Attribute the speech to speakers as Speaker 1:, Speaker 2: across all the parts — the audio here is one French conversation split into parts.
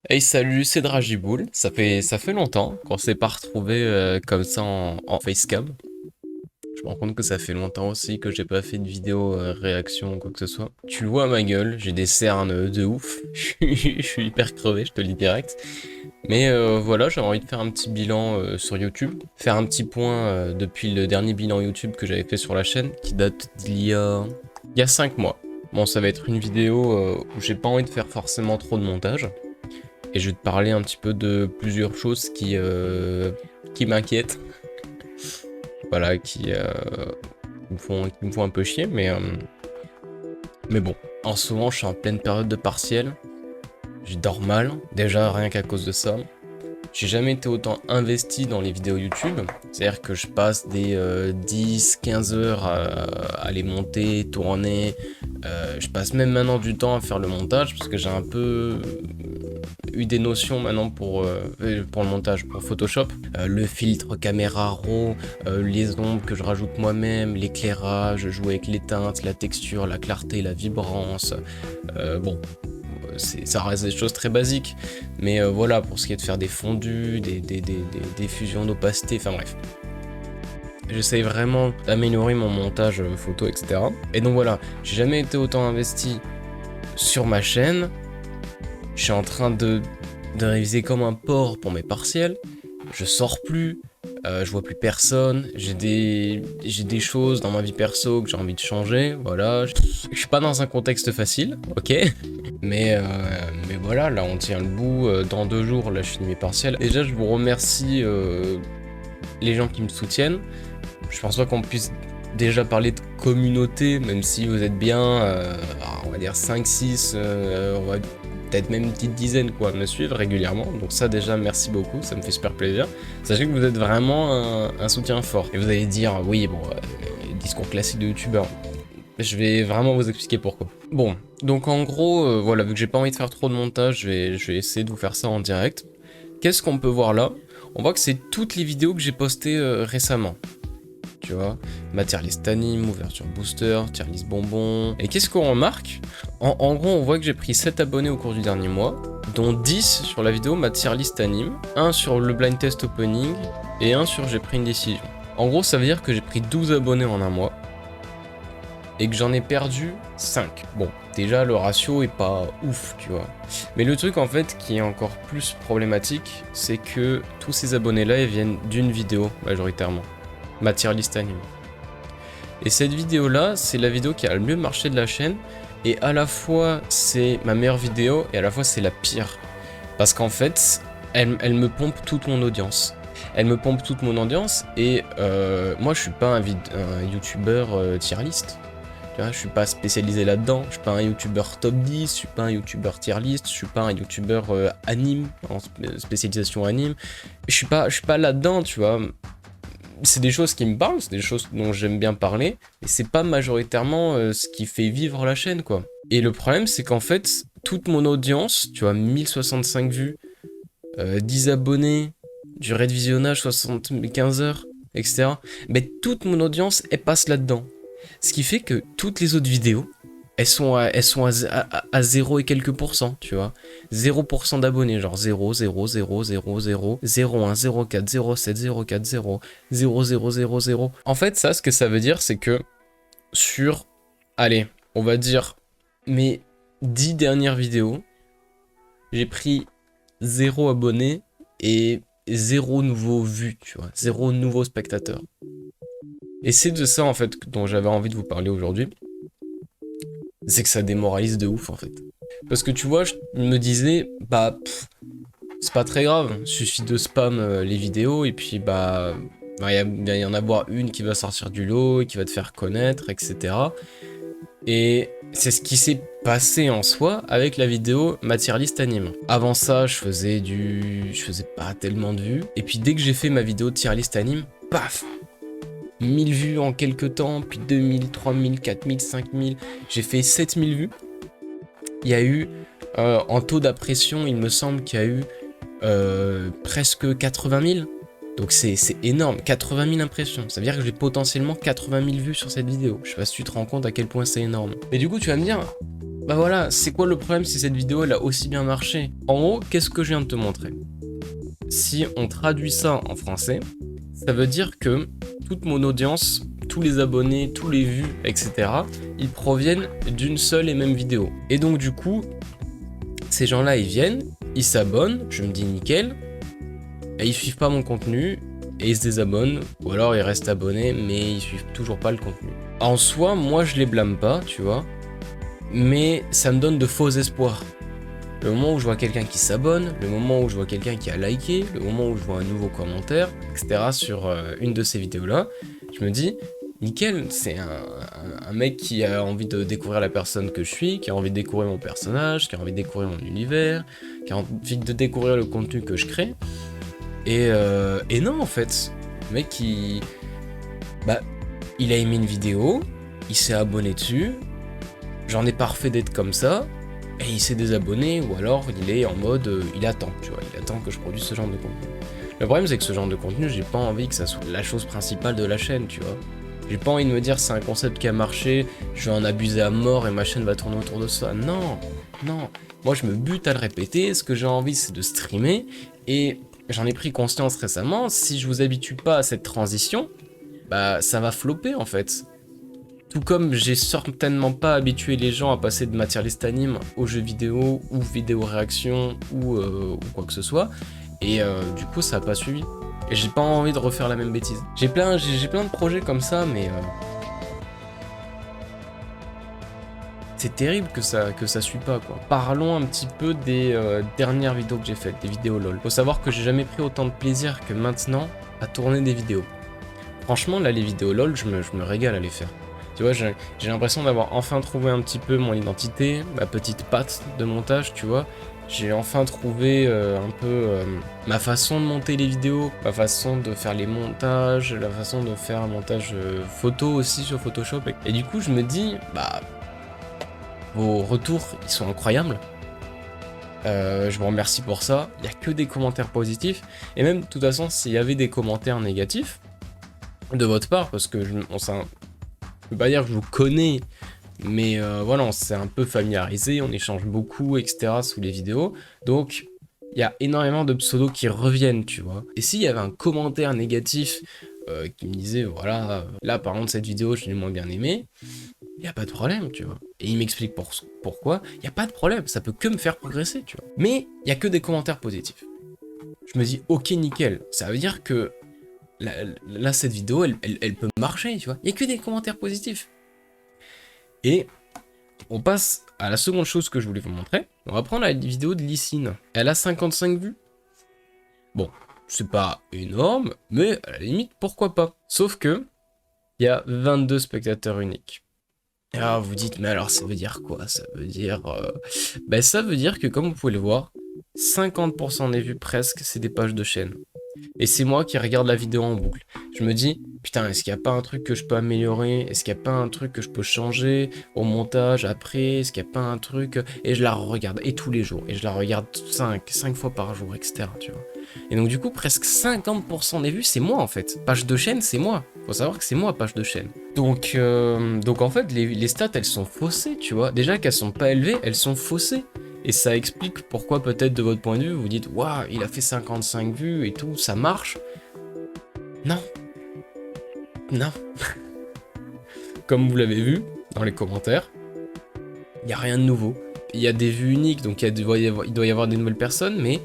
Speaker 1: Hey salut, c'est Dragiboul. Ça fait longtemps qu'on s'est pas retrouvé comme ça en facecam. Je me rends compte que ça fait longtemps aussi que j'ai pas fait de vidéo réaction ou quoi que ce soit. Tu le vois à ma gueule, j'ai des cernes de ouf. Je suis hyper crevé, je te le dis direct. Mais voilà, j'avais envie de faire un petit bilan sur YouTube. Faire un petit point depuis le dernier bilan YouTube que j'avais fait sur la chaîne, qui date il y a 5 mois. Bon, ça va être une vidéo où j'ai pas envie de faire forcément trop de montage. Et je vais te parler un petit peu de plusieurs choses qui m'inquiètent. Voilà, qui me font un peu chier, mais bon. En ce moment, je suis en pleine période de partiel. Je dors mal, déjà rien qu'à cause de ça. J'ai jamais été autant investi dans les vidéos YouTube. C'est-à-dire que je passe des 10-15 heures à les monter, tourner. Je passe même maintenant du temps à faire le montage parce que j'ai un peu eu des notions maintenant pour le montage, pour Photoshop. Le filtre caméra raw, les ombres que je rajoute moi-même, l'éclairage, jouer avec les teintes, la texture, la clarté, la vibrance. Bon, ça reste des choses très basiques. Mais voilà, pour ce qui est de faire des fondus, des fusions d'opacité, enfin bref. J'essaye vraiment d'améliorer mon montage photo, etc. Et donc voilà, j'ai jamais été autant investi sur ma chaîne. Je suis en train de réviser comme un porc pour mes partiels. Je sors plus, je vois plus personne. J'ai des choses dans ma vie perso que j'ai envie de changer. Voilà, je suis pas dans un contexte facile, ok. Mais voilà, là on tient le bout. Dans 2 jours, là je finis mes partiels. Déjà, je vous remercie les gens qui me soutiennent. Je pense pas qu'on puisse déjà parler de communauté, même si vous êtes bien, on va dire 5-6, on va peut-être même une petite dizaine quoi, à me suivre régulièrement. Donc ça déjà, merci beaucoup, ça me fait super plaisir. Sachez que vous êtes vraiment un soutien fort. Et vous allez dire, oui, bon, discours classique de youtubeur. Je vais vraiment vous expliquer pourquoi. Bon, donc en gros, voilà, vu que j'ai pas envie de faire trop de montage, je vais essayer de vous faire ça en direct. Qu'est-ce qu'on peut voir là? On voit que c'est toutes les vidéos que j'ai postées récemment. Tu vois, ma tier list anime, ouverture booster, tier list bonbon. Et qu'est-ce qu'on remarque? En gros, on voit que j'ai pris 7 abonnés au cours du dernier mois, dont 10 sur la vidéo ma tier list anime, 1 sur le blind test opening, et 1 sur j'ai pris une décision. En gros, ça veut dire que j'ai pris 12 abonnés en un mois, et que j'en ai perdu 5. Bon, déjà le ratio est pas ouf, tu vois. Mais le truc en fait qui est encore plus problématique, c'est que tous ces abonnés là, ils viennent d'une vidéo majoritairement. Ma tier list anime. Et cette vidéo là, c'est la vidéo qui a le mieux marché de la chaîne, et à la fois c'est ma meilleure vidéo, et à la fois c'est la pire. Parce qu'en fait, elle me pompe toute mon audience. Elle me pompe toute mon audience, et moi je suis pas un youtubeur tier list. Tu vois, je suis pas spécialisé là-dedans, je suis pas un youtubeur top 10, je suis pas un youtubeur tier list, je suis pas un youtubeur anime, en spécialisation anime. Je suis pas là-dedans, tu vois. C'est des choses qui me parlent, c'est des choses dont j'aime bien parler, mais c'est pas majoritairement ce qui fait vivre la chaîne, quoi. Et le problème, c'est qu'en fait, toute mon audience, tu vois, 1065 vues, 10 abonnés, durée de visionnage 75 heures, etc. Mais toute mon audience, elle passe là-dedans. Ce qui fait que toutes les autres vidéos, elles sont à 0 et quelques pourcents, tu vois. 0% d'abonnés, genre 0, 0, 0, 0, 0, 0, 1, 0, 4, 0, 7, 0, 4, 0, 0, 0, 0, 0. En fait, ça, ce que ça veut dire, c'est que sur, allez, on va dire mes 10 dernières vidéos, j'ai pris 0 abonnés et 0 nouveau vues, tu vois. 0 nouveau spectateur. Et c'est de ça, en fait, dont j'avais envie de vous parler aujourd'hui. C'est que ça démoralise de ouf en fait. Parce que tu vois, je me disais, bah, c'est pas très grave, suffit de spam les vidéos et puis bah, il va y en avoir une qui va sortir du lot et qui va te faire connaître, etc. Et c'est ce qui s'est passé en soi avec la vidéo ma tier list anime. Avant ça, je faisais pas tellement de vues. Et puis dès que j'ai fait ma vidéo tier list anime, paf, 1000 vues en quelques temps, puis 2000, 3000, 4000, 5000, j'ai fait 7000 vues. Il y a eu, en taux d'impression, il me semble qu'il y a eu presque 80 000. Donc c'est énorme, 80 000 impressions. Ça veut dire que j'ai potentiellement 80 000 vues sur cette vidéo. Je sais pas si tu te rends compte à quel point c'est énorme. Mais du coup, tu vas me dire, Bah voilà, c'est quoi le problème si cette vidéo elle a aussi bien marché? En gros, qu'est-ce que je viens de te montrer? Si on traduit ça en français, ça veut dire que toute mon audience, tous les abonnés, tous les vues, etc., ils proviennent d'une seule et même vidéo. Et donc du coup, ces gens-là, ils viennent, ils s'abonnent, je me dis nickel, et ils suivent pas mon contenu, et ils se désabonnent, ou alors ils restent abonnés, mais ils suivent toujours pas le contenu. En soi, moi je les blâme pas, tu vois, mais ça me donne de faux espoirs. Le moment où je vois quelqu'un qui s'abonne, le moment où je vois quelqu'un qui a liké, le moment où je vois un nouveau commentaire, etc. sur une de ces vidéos-là, je me dis, nickel, c'est un mec qui a envie de découvrir la personne que je suis, qui a envie de découvrir mon personnage, qui a envie de découvrir mon univers, qui a envie de découvrir le contenu que je crée. Et non, en fait, le mec, il a aimé une vidéo, il s'est abonné dessus, j'en ai pas refait d'être comme ça, et il s'est désabonné, ou alors il est en mode, il attend, tu vois, il attend que je produise ce genre de contenu. Le problème c'est que ce genre de contenu, j'ai pas envie que ça soit la chose principale de la chaîne, tu vois. J'ai pas envie de me dire c'est un concept qui a marché, je vais en abuser à mort et ma chaîne va tourner autour de ça. Non, non. Moi je me bute à le répéter, ce que j'ai envie c'est de streamer, et j'en ai pris conscience récemment, si je vous habitue pas à cette transition, bah ça va flopper en fait. Tout comme j'ai certainement pas habitué les gens à passer de matière list anime aux jeux vidéo ou vidéo réaction ou quoi que ce soit. Et du coup ça a pas suivi. Et j'ai pas envie de refaire la même bêtise. J'ai plein de projets comme ça, mais c'est terrible que ça suit pas quoi. Parlons un petit peu des dernières vidéos que j'ai faites, des vidéos LOL. Faut savoir que j'ai jamais pris autant de plaisir que maintenant à tourner des vidéos. Franchement là les vidéos LOL je me régale à les faire. Tu vois, j'ai l'impression d'avoir enfin trouvé un petit peu mon identité, ma petite patte de montage, tu vois. J'ai enfin trouvé un peu ma façon de monter les vidéos, ma façon de faire les montages, la façon de faire un montage photo aussi sur Photoshop. Et du coup, je me dis, bah, vos retours, ils sont incroyables. Je vous remercie pour ça. Il n'y a que des commentaires positifs. Et même, de toute façon, s'il y avait des commentaires négatifs de votre part, parce que je peux pas dire que je vous connais, mais voilà, on s'est un peu familiarisé, on échange beaucoup, etc. sous les vidéos. Donc, il y a énormément de pseudos qui reviennent, tu vois. Et s'il y avait un commentaire négatif qui me disait, voilà, là par contre, cette vidéo, je l'ai moins bien aimée, il n'y a pas de problème, tu vois. Et il m'explique pourquoi, il n'y a pas de problème, ça peut que me faire progresser, tu vois. Mais il n'y a que des commentaires positifs. Je me dis, ok, nickel, ça veut dire que là, cette vidéo, elle peut marcher, tu vois. Il n'y a que des commentaires positifs. Et on passe à la seconde chose que je voulais vous montrer. On va prendre la vidéo de Lysine. Elle a 55 vues. Bon, c'est pas énorme, mais à la limite, pourquoi pas. Sauf que, il y a 22 spectateurs uniques. Et alors vous dites, mais alors ça veut dire quoi? Ça veut dire... Ben ça veut dire que, comme vous pouvez le voir, 50% des vues presque, c'est des pages de chaîne. Et c'est moi qui regarde la vidéo en boucle. Je me dis, putain, est-ce qu'il n'y a pas un truc que je peux améliorer? Est-ce qu'il n'y a pas un truc que je peux changer au montage après? Est-ce qu'il n'y a pas un truc... Et je la regarde, et tous les jours. Et je la regarde 5 fois par jour, etc. Tu vois. Et donc du coup, presque 50% des vues, c'est moi en fait. Page de chaîne, c'est moi. Faut savoir que c'est moi, page de chaîne. Donc en fait, les stats, elles sont faussées, tu vois. Déjà qu'elles sont pas élevées, elles sont faussées. Et ça explique pourquoi peut-être de votre point de vue, vous dites « Waouh, il a fait 55 vues et tout, ça marche ». Non. Non. Comme vous l'avez vu dans les commentaires, il n'y a rien de nouveau. Il y a des vues uniques, donc il doit y avoir des nouvelles personnes, mais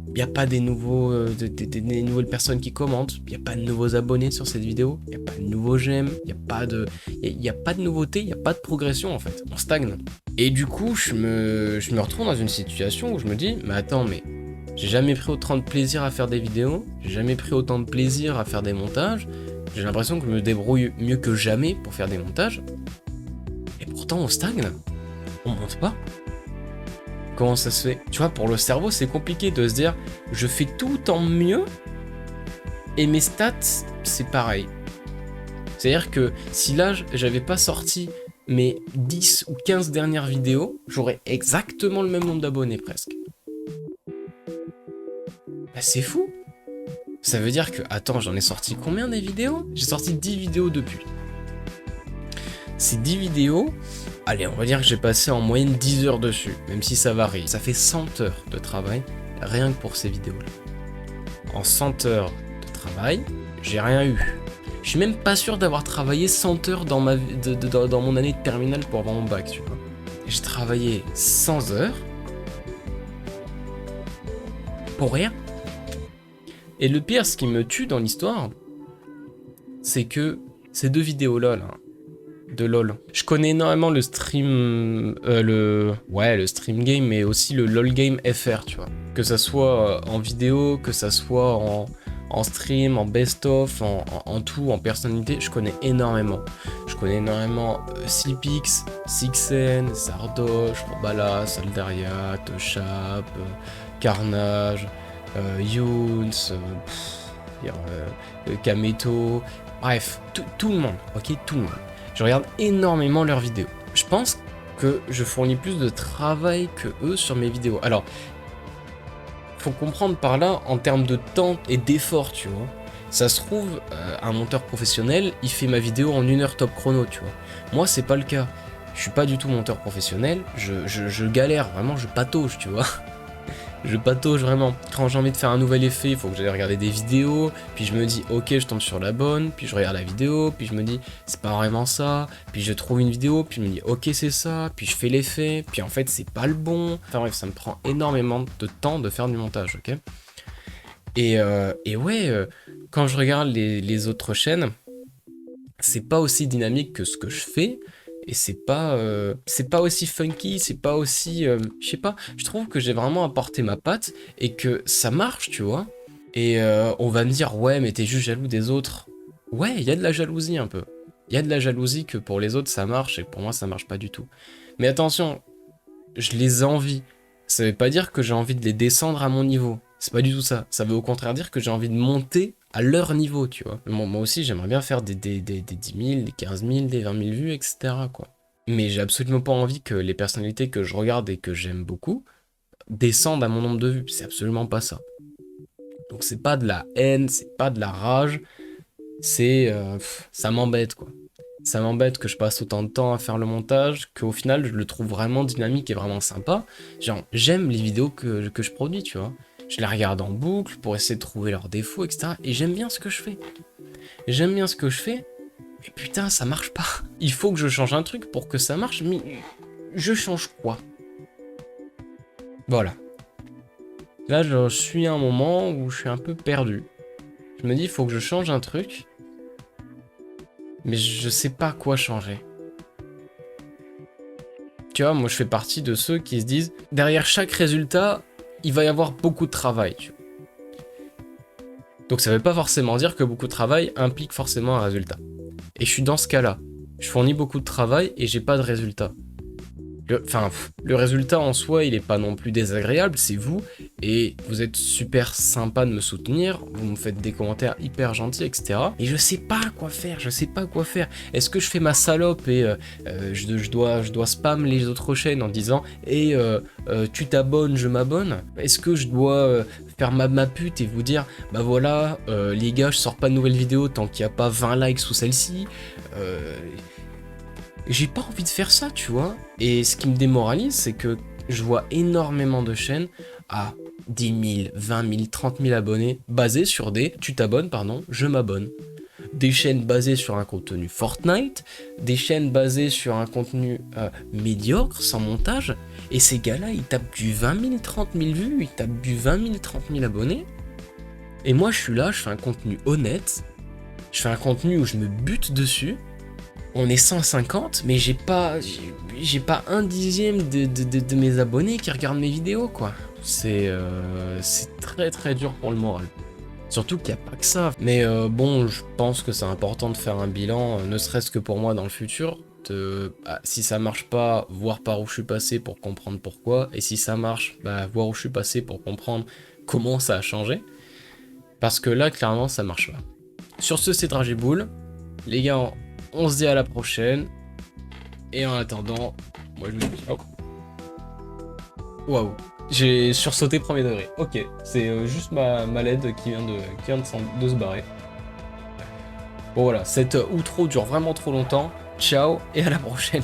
Speaker 1: il n'y a pas des nouvelles personnes qui commentent, il n'y a pas de nouveaux abonnés sur cette vidéo, il n'y a pas de nouveaux j'aime, il n'y a pas de nouveauté, il n'y a pas de progression en fait, on stagne. Et du coup, je me retrouve dans une situation où je me dis, mais attends, mais j'ai jamais pris autant de plaisir à faire des vidéos, j'ai jamais pris autant de plaisir à faire des montages, j'ai l'impression que je me débrouille mieux que jamais pour faire des montages, et pourtant on stagne, on monte pas. Comment ça se fait? Tu vois, pour le cerveau, c'est compliqué de se dire, je fais tout en mieux, et mes stats, c'est pareil. C'est-à-dire que si là, j'avais pas sorti mes 10 ou 15 dernières vidéos, j'aurais exactement le même nombre d'abonnés presque. Bah c'est fou. Ça veut dire que, attends, j'en ai sorti combien des vidéos? J'ai sorti 10 vidéos depuis. Ces 10 vidéos, allez, on va dire que j'ai passé en moyenne 10 heures dessus, même si ça varie. Ça fait 100 heures de travail, rien que pour ces vidéos-là. En 100 heures de travail, j'ai rien eu. Je suis même pas sûr d'avoir travaillé 100 heures dans mon année de terminale pour avoir mon bac, tu vois. J'ai travaillé 100 heures pour rien. Et le pire, ce qui me tue dans l'histoire, c'est que ces 2 vidéos-là, de LoL. Je connais énormément le stream... le stream game, mais aussi le LoL game FR, tu vois. Que ça soit en vidéo, que ça soit en stream, en best-of, en tout, en personnalité, je connais énormément. Je connais énormément Slipix, Sixen, Zardoche, Robala, Saldaria, Chap, Carnage, Younes, Kameto, bref, tout le monde, ok, tout le monde. Je regarde énormément leurs vidéos. Je pense que je fournis plus de travail que eux sur mes vidéos. Alors, faut comprendre par là en termes de temps et d'effort, tu vois. Ça se trouve, un monteur professionnel, il fait ma vidéo en 1 heure top chrono, tu vois. Moi, c'est pas le cas. Je suis pas du tout monteur professionnel, je galère, vraiment, je patauge, tu vois. Je patauge vraiment. Quand j'ai envie de faire un nouvel effet, il faut que j'aille regarder des vidéos, puis je me dis ok, je tombe sur la bonne, puis je regarde la vidéo, puis je me dis c'est pas vraiment ça, puis je trouve une vidéo, puis je me dis ok c'est ça, puis je fais l'effet, puis en fait c'est pas le bon. Enfin bref, ça me prend énormément de temps de faire du montage, ok. Et ouais, quand je regarde les autres chaînes, c'est pas aussi dynamique que ce que je fais. Et c'est pas aussi funky, c'est pas aussi... je sais pas, je trouve que j'ai vraiment apporté ma patte et que ça marche, tu vois. Et on va me dire, ouais, mais t'es juste jaloux des autres. Ouais, il y a de la jalousie un peu. Il y a de la jalousie que pour les autres ça marche et que pour moi ça marche pas du tout. Mais attention, je les envie. Ça veut pas dire que j'ai envie de les descendre à mon niveau. C'est pas du tout ça. Ça veut au contraire dire que j'ai envie de monter à leur niveau, tu vois. Moi aussi, j'aimerais bien faire des 10 000, des 15 000, des 20 000 vues, etc., quoi. Mais j'ai absolument pas envie que les personnalités que je regarde et que j'aime beaucoup descendent à mon nombre de vues. C'est absolument pas ça. Donc c'est pas de la haine, c'est pas de la rage. C'est... ça m'embête, quoi. Ça m'embête que je passe autant de temps à faire le montage, qu'au final, je le trouve vraiment dynamique et vraiment sympa. Genre, j'aime les vidéos que je produis, tu vois. Je les regarde en boucle pour essayer de trouver leurs défauts, etc. Et j'aime bien ce que je fais. J'aime bien ce que je fais, mais putain, ça marche pas. Il faut que je change un truc pour que ça marche, mais je change quoi? Voilà. Là, je suis à un moment où je suis un peu perdu. Je me dis, il faut que je change un truc, mais je sais pas quoi changer. Tu vois, moi, je fais partie de ceux qui se disent, derrière chaque résultat, il va y avoir beaucoup de travail, tu vois. Donc ça veut pas forcément dire que beaucoup de travail implique forcément un résultat. Et je suis dans ce cas-là. Je fournis beaucoup de travail et j'ai pas de résultat. Le résultat en soi, il est pas non plus désagréable, c'est vous, et vous êtes super sympa de me soutenir, vous me faites des commentaires hyper gentils, etc. Et je sais pas quoi faire, Est-ce que je fais ma salope et je dois spam les autres chaînes en disant « Et tu t'abonnes, je m'abonne » Est-ce que je dois faire ma pute et vous dire « Bah voilà, les gars, je sors pas de nouvelles vidéos tant qu'il n'y a pas 20 likes sous celle-ci » J'ai pas envie de faire ça, tu vois. Et ce qui me démoralise, c'est que je vois énormément de chaînes à 10 000, 20 000, 30 000 abonnés basées sur des « tu t'abonnes, pardon, je m'abonne ». Des chaînes basées sur un contenu Fortnite, des chaînes basées sur un contenu médiocre, sans montage. Et ces gars-là, ils tapent du 20 000, 30 000 vues, ils tapent du 20 000, 30 000 abonnés. Et moi, je suis là, je fais un contenu honnête. Je fais un contenu où je me bute dessus. On est 150, mais j'ai pas un dixième de mes abonnés qui regardent mes vidéos, quoi. C'est très très dur pour le moral. Surtout qu'il n'y a pas que ça. Mais bon, je pense que c'est important de faire un bilan, ne serait-ce que pour moi dans le futur. Si ça marche pas, voir par où je suis passé pour comprendre pourquoi. Et si ça marche, voir où je suis passé pour comprendre comment ça a changé. Parce que là, clairement, ça marche pas. Sur ce, c'est Dragiboule. Les gars, on se dit à la prochaine. Et en attendant, moi je me dis... Oh. Waouh. J'ai sursauté premier degré. Ok, c'est juste ma LED qui vient de se barrer. Bon voilà, cette outro dure vraiment trop longtemps. Ciao et à la prochaine.